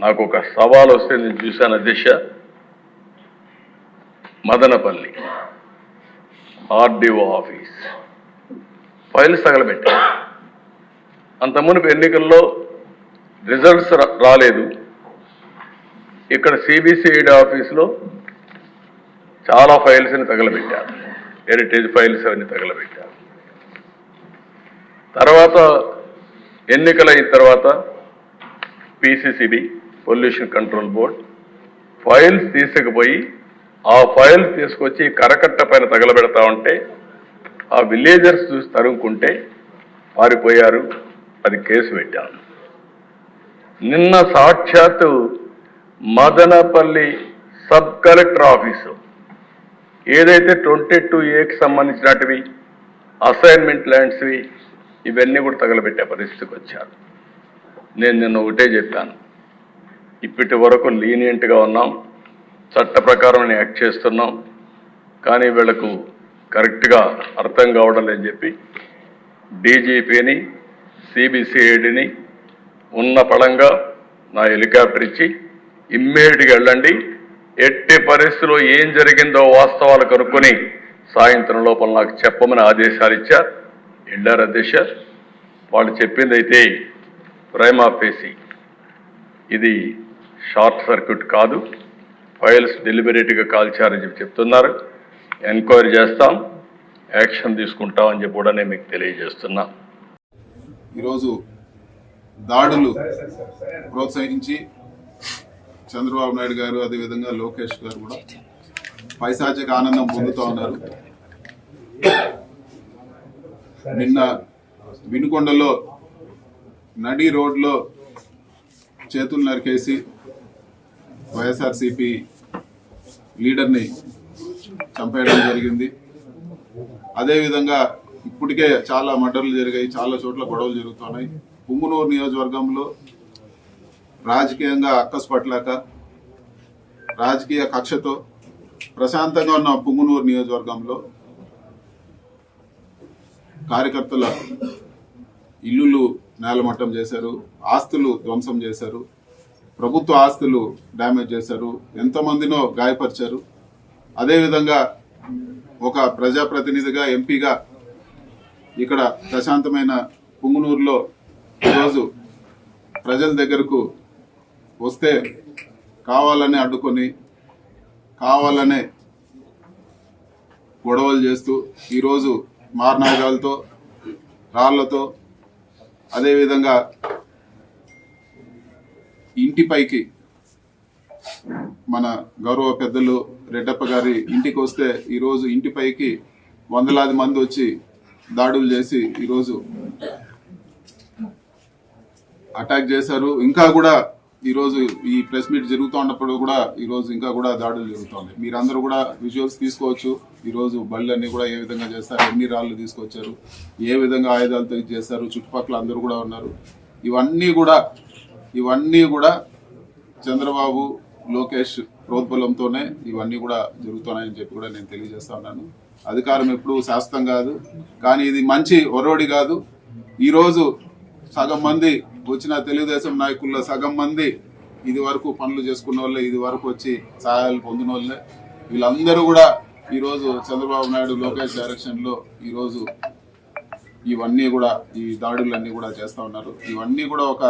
నాకు ఒక సవాల్ వస్తే నేను చూశాను దిశ మదనపల్లి ఆర్డీఓ ఆఫీస్ ఫైల్స్ తగలబెట్టారు. అంత మునుపు ఎన్నికల్లో రిజల్ట్స్ రాలేదు. ఇక్కడ సిబిసిఐడి ఆఫీసులో చాలా ఫైల్స్ని తగలబెట్టారు. హెరిటేజ్ ఫైల్స్ అవన్నీ తగలబెట్టారు. తర్వాత ఎన్నికలైన తర్వాత పిసిసిబి పొల్యూషన్ కంట్రోల్ బోర్డ్ ఫైల్స్ తీసుకుపోయి ఆ ఫైల్స్ తీసుకొచ్చి కరకట్ట పైన తగలబెడతా ఉంటే ఆ విలేజర్స్ చూసి తరుముకుంటే పారిపోయారు. అది కేసు పెట్టాను. నిన్న సాక్షాత్తు మదనపల్లి సబ్ కలెక్టర్ ఆఫీసు ఏదైతే 22A సంబంధించినటివి అసైన్మెంట్ ల్యాండ్స్వి ఇవన్నీ కూడా తగలబెట్టే పరిస్థితికి వచ్చారు. నేను నిన్న ఒకటే చెప్పాను, ఇప్పటి వరకు లీనియంట్గా ఉన్నాం, చట్ట ప్రకారం యాక్ట్ చేస్తున్నాం, కానీ వీళ్లకు కరెక్ట్గా అర్థం కావడం లేదని చెప్పి డీజీపీని సిబిసిఐడిని ఉన్న పడంగా నా హెలికాప్టర్ ఇచ్చి ఇమ్మీడియట్గా వెళ్ళండి, ఎట్టి పరిస్థితుల్లో ఏం జరిగిందో వాస్తవాలు కనుక్కొని సాయంత్రం లోపల నాకు చెప్పమని ఆదేశాలు ఇచ్చారు. వెళ్ళారు అధ్యక్ష. వాళ్ళు చెప్పింది అయితే ప్రైమా ఫేసి ఇది షార్ట్ సర్క్యూట్ కాదు, ఫైల్స్ డెలిబరేట్గా కాల్చారని చెప్పి చెప్తున్నారు. ఎంక్వైరీ చేస్తాం, యాక్షన్ తీసుకుంటామని చెప్పి కూడా నేను మీకు తెలియజేస్తున్నా. ఈరోజు దాడులు ప్రోత్సహించి చంద్రబాబు నాయుడు గారు అదేవిధంగా లోకేష్ గారు కూడా పైశాచిక ఆనందం పొందుతూ ఉన్నారు. నిన్న వినుకొండలో నడి రోడ్లో చేతులు నరికేసి వైఎస్ఆర్సీపీ లీడర్ని చంపేయడం జరిగింది. అదేవిధంగా ఇప్పటికే చాలా మర్డర్లు జరిగాయి, చాలా చోట్ల గొడవలు జరుగుతున్నాయి. పుంగునూరు నియోజకవర్గంలో రాజకీయంగా అక్కసు పట్టలేక రాజకీయ కక్షతో ప్రశాంతంగా ఉన్న పుంగునూరు నియోజకవర్గంలో కార్యకర్తల ఇల్లులు నేలమట్టం చేశారు, ఆస్తులు ధ్వంసం చేశారు, ప్రభుత్వ ఆస్తులు డ్యామేజ్ చేశారు, ఎంతమందినో గాయపరిచారు. అదేవిధంగా ఒక ప్రజాప్రతినిధిగా ఎంపీగా ఇక్కడ ప్రశాంతమైన పుంగునూరులో ఈరోజు ప్రజల దగ్గరకు వస్తే కావాలనే అడ్డుకొని కావాలనే గొడవలు చేస్తూ ఈరోజు మారణాయుధాలతో రాళ్లతో అదేవిధంగా ఇంటిపైకి మన గౌరవ పెద్దలు రెడ్డప్ప గారి ఇంటికి వస్తే ఈరోజు ఇంటిపైకి వందలాది మంది వచ్చి దాడులు చేసి ఈరోజు అటాక్ చేశారు. ఇంకా కూడా ఈరోజు ఈ ప్రెస్ మీట్ జరుగుతూ ఉన్నప్పుడు కూడా ఈరోజు ఇంకా కూడా దాడులు జరుగుతున్నాయి. మీరందరూ కూడా విజువల్స్ తీసుకోవచ్చు. ఈరోజు బళ్ళన్నీ కూడా ఏ విధంగా చేస్తారు, ఎన్ని రాళ్ళు తీసుకొచ్చారు, ఏ విధంగా ఆయుధాలతో చేస్తారు, చుట్టుపక్కల అందరూ కూడా ఉన్నారు. ఇవన్నీ కూడా చంద్రబాబు లోకేష్ ప్రోద్బలంతోనే ఇవన్నీ కూడా జరుగుతున్నాయని చెప్పి కూడా నేను తెలియజేస్తా ఉన్నాను. అధికారం ఎప్పుడు శాశ్వతం కాదు, కానీ ఇది మంచి ఒరవడి కాదు. ఈరోజు సగం మంది వచ్చిన తెలుగుదేశం నాయకుల్లో సగం మంది ఇది వరకు పనులు చేసుకున్న వాళ్ళే, ఇది వరకు వచ్చి సహాయాలు పొందిన వాళ్ళే. వీళ్ళందరూ కూడా ఈరోజు చంద్రబాబు నాయుడు లోకేష్ డైరెక్షన్లో ఈరోజు ఇవన్నీ కూడా ఈ దాడులన్నీ కూడా చేస్తూ ఉన్నారు. ఇవన్నీ కూడా ఒక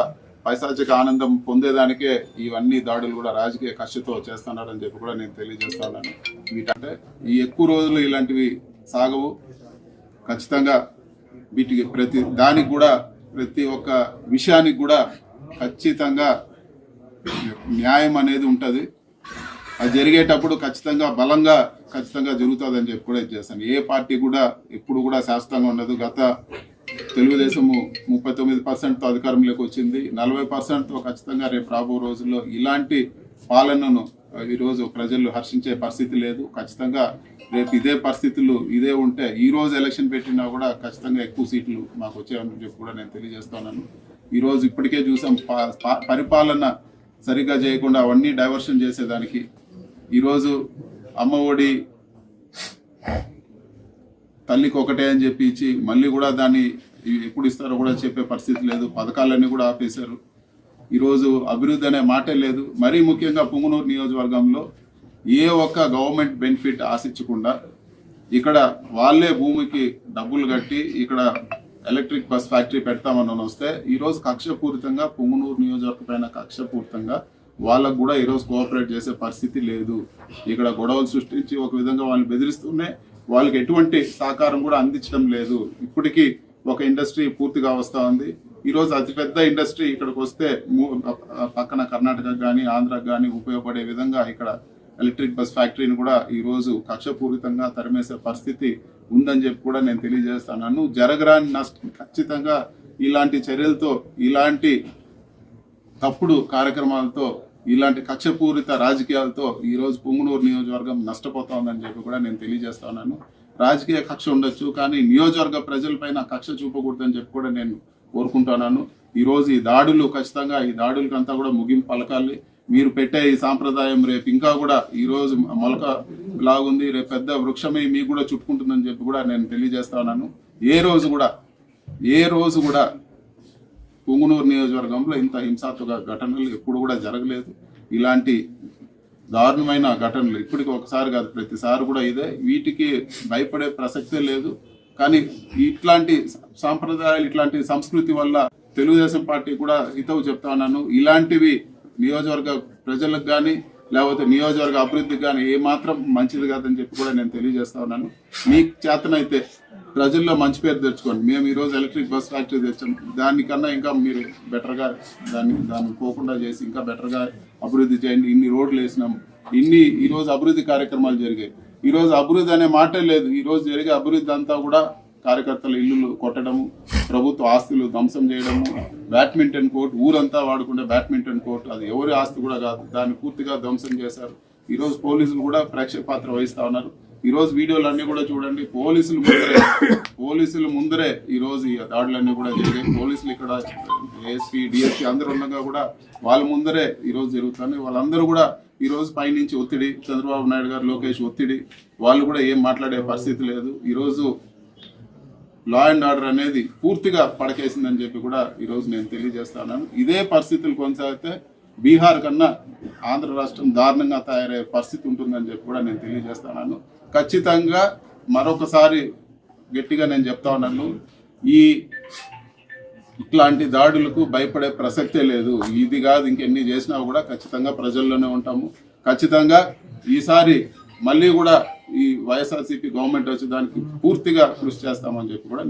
పైశాచిక ఆనందం పొందేదానికే ఇవన్నీ దాడులు కూడా రాజకీయ కక్షతో చేస్తున్నారని చెప్పి కూడా నేను తెలియజేస్తా ఉన్నాను. వీటంటే ఈ ఎక్కువ రోజులు ఇలాంటివి సాగవు. ఖచ్చితంగా వీటికి ప్రతి ఒక్క విషయానికి కూడా ఖచ్చితంగా న్యాయం అనేది ఉంటుంది. అది జరిగేటప్పుడు ఖచ్చితంగా బలంగా ఖచ్చితంగా జరుగుతుందని చెప్పి కూడా చేస్తాను. ఏ పార్టీ కూడా ఎప్పుడు కూడా శాశ్వతంగా ఉండదు. గత తెలుగుదేశము 39%తో అధికారంలోకి వచ్చింది. 40%తో ఖచ్చితంగా రేపు రాబో రోజుల్లో ఇలాంటి పాలనను ఈరోజు ప్రజలు హర్షించే పరిస్థితి లేదు. ఖచ్చితంగా రేపు ఇదే పరిస్థితులు ఇదే ఉంటే ఈ రోజు ఎలక్షన్ పెట్టినా కూడా ఖచ్చితంగా ఎక్కువ సీట్లు మాకు వచ్చాయని చెప్పి కూడా నేను తెలియజేస్తున్నాను. ఈరోజు ఇప్పటికే చూసాం పరిపాలన సరిగ్గా చేయకుండా అవన్నీ డైవర్షన్ చేసేదానికి ఈరోజు అమ్మ ఒడి తల్లికి ఒకటే అని చెప్పి ఇచ్చి మళ్ళీ కూడా దాన్ని ఎప్పుడు ఇస్తారో కూడా చెప్పే పరిస్థితి లేదు. పథకాలన్నీ కూడా ఆపేశారు. ఈరోజు అభివృద్ధి అనే మాటే లేదు. మరీ ముఖ్యంగా పుంగనూరు నియోజకవర్గంలో ఏ ఒక్క గవర్నమెంట్ బెనిఫిట్ ఆశించకుండా ఇక్కడ వాళ్ళే భూమికి డబ్బులు కట్టి ఇక్కడ ఎలక్ట్రిక్ బస్ ఫ్యాక్టరీ పెడతామని వస్తే ఈరోజు కక్షపూరితంగా పుంగనూరు నియోజకవర్గం పైన కక్షపూరితంగా వాళ్ళకు కూడా ఈరోజు కోఆపరేట్ చేసే పరిస్థితి లేదు. ఇక్కడ గొడవలు సృష్టించి ఒక విధంగా వాళ్ళు బెదిరిస్తూనే వాళ్ళకి ఎటువంటి సహకారం కూడా అందించడం లేదు. ఇప్పటికీ ఒక ఇండస్ట్రీ పూర్తిగా వస్తూ ఉంది. ఈరోజు అతిపెద్ద ఇండస్ట్రీ ఇక్కడికి వస్తే పక్కన కర్ణాటకకు కానీ ఆంధ్రాకు కానీ ఉపయోగపడే విధంగా ఇక్కడ ఎలక్ట్రిక్ బస్ ఫ్యాక్టరీని కూడా ఈరోజు కక్షపూరితంగా తరిమేసే పరిస్థితి ఉందని చెప్పి కూడా నేను తెలియజేస్తున్నాను. జరగరాని నష్టం ఖచ్చితంగా ఇలాంటి చర్యలతో, ఇలాంటి తప్పుడు కార్యక్రమాలతో, ఇలాంటి కక్షపూరిత రాజకీయాలతో ఈరోజు పుంగనూరు నియోజకవర్గం నష్టపోతా ఉందని చెప్పి కూడా నేను తెలియజేస్తున్నాను. రాజకీయ కక్ష ఉండొచ్చు, కానీ నియోజకవర్గ ప్రజలపైన కక్ష చూపకూడదని చెప్పి కూడా నేను కోరుకుంటున్నాను. ఈరోజు ఈ దాడులు ఖచ్చితంగా ఈ దాడులకంతా కూడా ముగింపు పలకాలి. మీరు పెట్టే ఈ సాంప్రదాయం రేపు ఇంకా కూడా ఈరోజు మొలక లాగుంది, రేపు పెద్ద వృక్షమే మీకు కూడా చుట్టుకుంటుందని చెప్పి కూడా నేను తెలియజేస్తున్నాను. ఏ రోజు కూడా పుంగనూరు నియోజకవర్గంలో ఇంత హింసాత్మక ఘటనలు ఎప్పుడు కూడా జరగలేదు. ఇలాంటి దారుణమైన ఘటనలు ఇప్పటికి ఒకసారి కాదు, ప్రతిసారి కూడా ఇదే. వీటికి భయపడే ప్రసక్తే లేదు. కానీ ఇట్లాంటి సాంప్రదాయాలు, ఇట్లాంటి సంస్కృతి వల్ల తెలుగుదేశం పార్టీ కూడా హితవు చెప్తా ఉన్నాను. ఇలాంటివి నియోజకవర్గ ప్రజలకు కానీ లేకపోతే నియోజకవర్గ అభివృద్ధికి కానీ ఏమాత్రం మంచిది కాదని చెప్పి కూడా నేను తెలియజేస్తా ఉన్నాను. మీకు చేతనైతే ప్రజల్లో మంచి పేరు తెచ్చుకోండి. మేము ఈరోజు ఎలక్ట్రిక్ బస్ ఫ్యాక్టరీ తెచ్చాం, దానికన్నా ఇంకా మీరు బెటర్గా దాన్ని పోకుండా చేసి ఇంకా బెటర్గా అభివృద్ధి చేయండి. ఇన్ని రోడ్లు వేసినాం, ఈరోజు అభివృద్ధి కార్యక్రమాలు జరిగాయి. ఈరోజు అభివృద్ధి అనే మాటే లేదు. ఈరోజు జరిగే అభివృద్ధి అంతా కూడా కార్యకర్తల ఇల్లులు కొట్టడము, ప్రభుత్వ ఆస్తులు ధ్వంసం చేయడము, బ్యాడ్మింటన్ కోర్టు, ఊరంతా వాడుకుంటే బ్యాడ్మింటన్ కోర్టు, అది ఎవరి ఆస్తి కూడా కాదు, దాన్ని పూర్తిగా ధ్వంసం చేశారు. ఈరోజు పోలీసులు కూడా ప్రేక్షక పాత్ర వహిస్తా ఉన్నారు. ఈరోజు వీడియోలు అన్నీ కూడా చూడండి. పోలీసులు ముందరే ఈరోజు ఈ దాడులన్నీ కూడా జరిగాయి. పోలీసులు ఇక్కడ ఏఎస్పీ, డిఎస్పీ అందరూ ఉండగా కూడా వాళ్ళ ముందరే ఈరోజు జరుగుతుంది. వాళ్ళందరూ కూడా ఈరోజు పైనుంచి ఒత్తిడి, చంద్రబాబు నాయుడు గారు, లోకేష్ ఒత్తిడి, వాళ్ళు కూడా ఏం మాట్లాడే పరిస్థితి లేదు. ఈరోజు లా అండ్ ఆర్డర్ అనేది పూర్తిగా పడకేసిందని చెప్పి కూడా ఈరోజు నేను తెలియజేస్తున్నాను. ఇదే పరిస్థితులు కొనసాగితే బీహార్ కన్నా ఆంధ్ర రాష్ట్రం దారుణంగా తయారయ్యే పరిస్థితి ఉంటుందని చెప్పి కూడా నేను తెలియజేస్తున్నాను. ఖచ్చితంగా మరొకసారి గట్టిగా నేను చెప్తా ఉన్నాను, ఇట్లాంటి దాడులకు భయపడే ప్రసక్తే లేదు. ఇది కాదు, ఇంకెన్ని చేసినా కూడా ఖచ్చితంగా ప్రజల్లోనే ఉంటాము. ఖచ్చితంగా ఈసారి మళ్ళీ కూడా ఈ వైఎస్ఆర్సీపీ గవర్నమెంట్ వచ్చేదానికి పూర్తిగా కృషి చేస్తామని చెప్పి కూడా